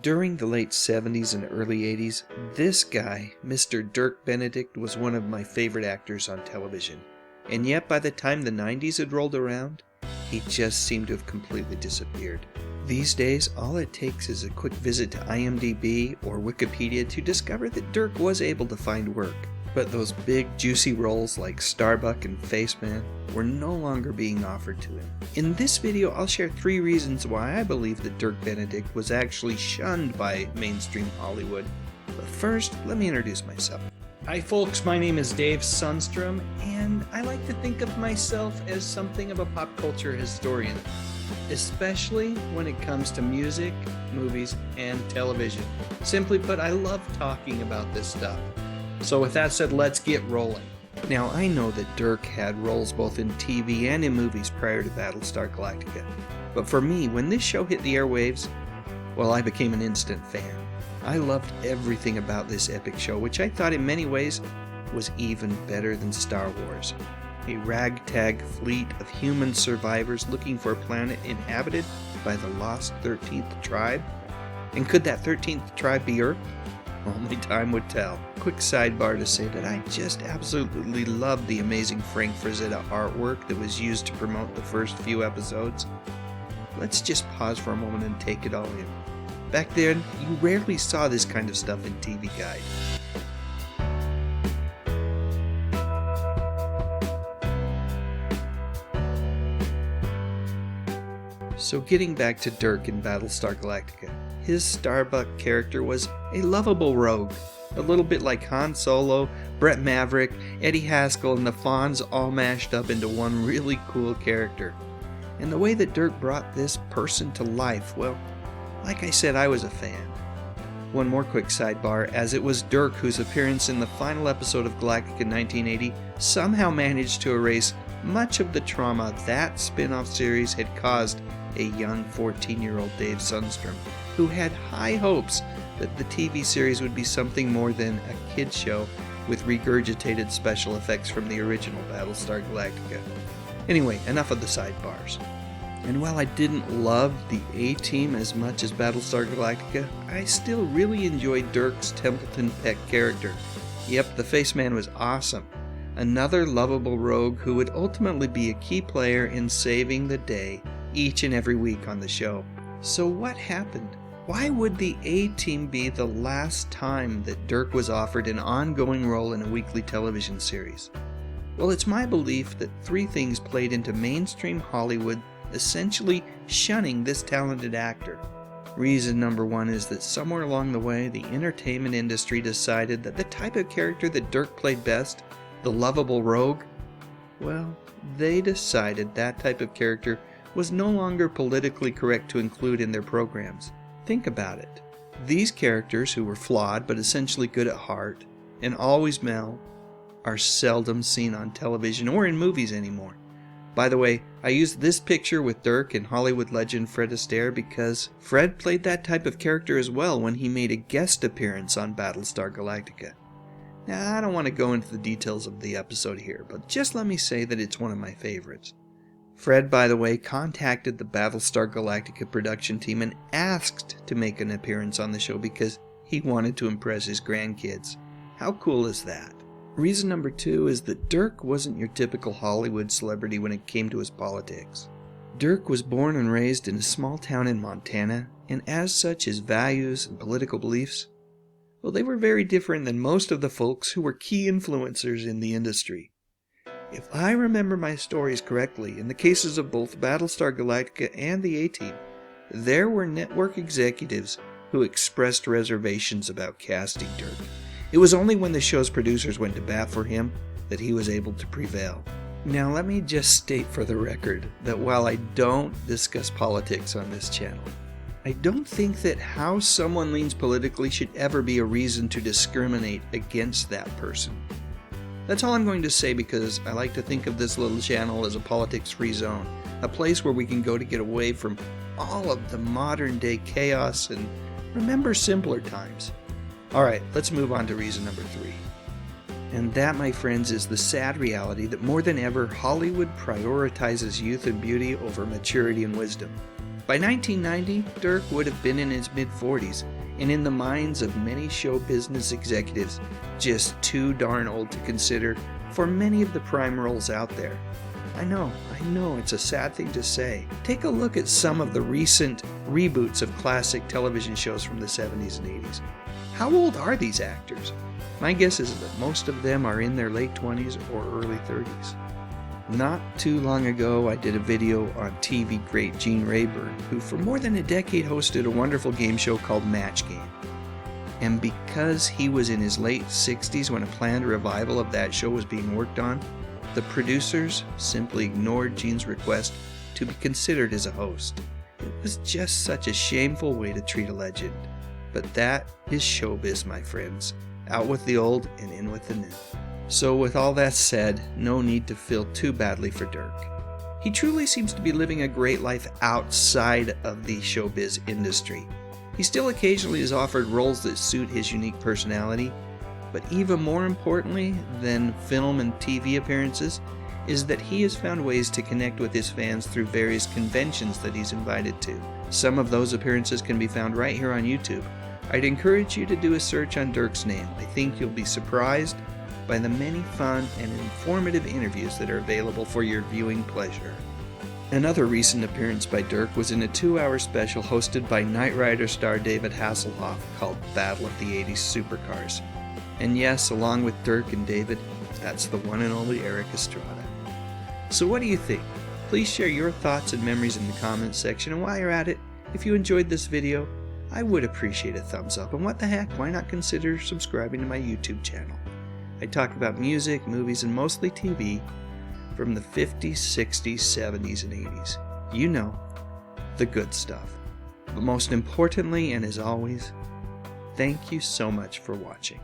During the late 70s and early 80s, this guy, Mr. Dirk Benedict, was one of my favorite actors on television. And yet by the time the 90s had rolled around, he just seemed to have completely disappeared. These days, all it takes is a quick visit to IMDb or Wikipedia to discover that Dirk was able to find work. But those big, juicy roles like Starbuck and Faceman were no longer being offered to him. In this video, I'll share 3 reasons why I believe that Dirk Benedict was actually shunned by mainstream Hollywood. But first, let me introduce myself. Hi folks, my name is Dave Sundstrom, and I like to think of myself as something of a pop culture historian, especially when it comes to music, movies, and television. Simply put, I love talking about this stuff. So with that said, let's get rolling. Now, I know that Dirk had roles both in TV and in movies prior to Battlestar Galactica. But for me, when this show hit the airwaves, well, I became an instant fan. I loved everything about this epic show, which I thought in many ways was even better than Star Wars. A ragtag fleet of human survivors looking for a planet inhabited by the lost 13th tribe. And could that 13th tribe be Earth? Only time would tell. Quick sidebar to say that I just absolutely loved the amazing Frank Frazetta artwork that was used to promote the first few episodes. Let's just pause for a moment and take it all in. Back then, you rarely saw this kind of stuff in TV Guide. So getting back to Dirk in Battlestar Galactica, his Starbuck character was a lovable rogue, a little bit like Han Solo, Brett Maverick, Eddie Haskell, and the Fonz all mashed up into one really cool character. And the way that Dirk brought this person to life, well, like I said, I was a fan. One more quick sidebar, as it was Dirk whose appearance in the final episode of Galactica in 1980 somehow managed to erase much of the trauma that spin-off series had caused a young 14-year-old Dave Sundstrom, who had high hopes that the TV series would be something more than a kid's show with regurgitated special effects from the original Battlestar Galactica. Anyway, enough of the sidebars. And while I didn't love the A-Team as much as Battlestar Galactica, I still really enjoyed Dirk's Templeton Peck character. Yep, the Faceman was awesome. Another lovable rogue who would ultimately be a key player in saving the day each and every week on the show. So what happened? Why would the A-Team be the last time that Dirk was offered an ongoing role in a weekly television series? Well, it's my belief that 3 things played into mainstream Hollywood essentially shunning this talented actor. Reason number 1 is that somewhere along the way, the entertainment industry decided that the type of character that Dirk played best, the lovable rogue, well, they decided that type of character was no longer politically correct to include in their programs. Think about it. These characters, who were flawed but essentially good at heart, and always Mel, are seldom seen on television or in movies anymore. By the way, I used this picture with Dirk and Hollywood legend Fred Astaire because Fred played that type of character as well when he made a guest appearance on Battlestar Galactica. Now, I don't want to go into the details of the episode here, but just let me say that it's one of my favorites. Fred, by the way, contacted the Battlestar Galactica production team and asked to make an appearance on the show because he wanted to impress his grandkids. How cool is that? Reason number 2 is that Dirk wasn't your typical Hollywood celebrity when it came to his politics. Dirk was born and raised in a small town in Montana, and as such his values and political beliefs, well, they were very different than most of the folks who were key influencers in the industry. If I remember my stories correctly, in the cases of both Battlestar Galactica and the A-Team, there were network executives who expressed reservations about casting Dirk. It was only when the show's producers went to bat for him that he was able to prevail. Now let me just state for the record that while I don't discuss politics on this channel, I don't think that how someone leans politically should ever be a reason to discriminate against that person. That's all I'm going to say because I like to think of this little channel as a politics-free zone, a place where we can go to get away from all of the modern-day chaos and remember simpler times. Alright, let's move on to reason number 3. And that, my friends, is the sad reality that more than ever, Hollywood prioritizes youth and beauty over maturity and wisdom. By 1990, Dirk would have been in his mid-40s, and in the minds of many show business executives, just too darn old to consider for many of the prime roles out there. I know, it's a sad thing to say. Take a look at some of the recent reboots of classic television shows from the 70s and 80s. How old are these actors? My guess is that most of them are in their late 20s or early 30s. Not too long ago, I did a video on TV great Gene Rayburn, who for more than a decade hosted a wonderful game show called Match Game. And because he was in his late 60s when a planned revival of that show was being worked on, the producers simply ignored Gene's request to be considered as a host. It was just such a shameful way to treat a legend. But that is showbiz, my friends. Out with the old and in with the new. So with all that said, no need to feel too badly for Dirk. He truly seems to be living a great life outside of the showbiz industry. He still occasionally is offered roles that suit his unique personality, but even more importantly than film and TV appearances is that he has found ways to connect with his fans through various conventions that he's invited to. Some of those appearances can be found right here on YouTube. I'd encourage you to do a search on Dirk's name. I think you'll be surprised by the many fun and informative interviews that are available for your viewing pleasure. Another recent appearance by Dirk was in a 2-hour special hosted by Knight Rider star David Hasselhoff called Battle of the 80s Supercars. And yes, along with Dirk and David, that's the one and only Eric Estrada. So what do you think? Please share your thoughts and memories in the comments section, and while you're at it, if you enjoyed this video, I would appreciate a thumbs up, and what the heck, why not consider subscribing to my YouTube channel? I talk about music, movies, and mostly TV from the 50s, 60s, 70s, and 80s. You know, the good stuff. But most importantly, and as always, thank you so much for watching.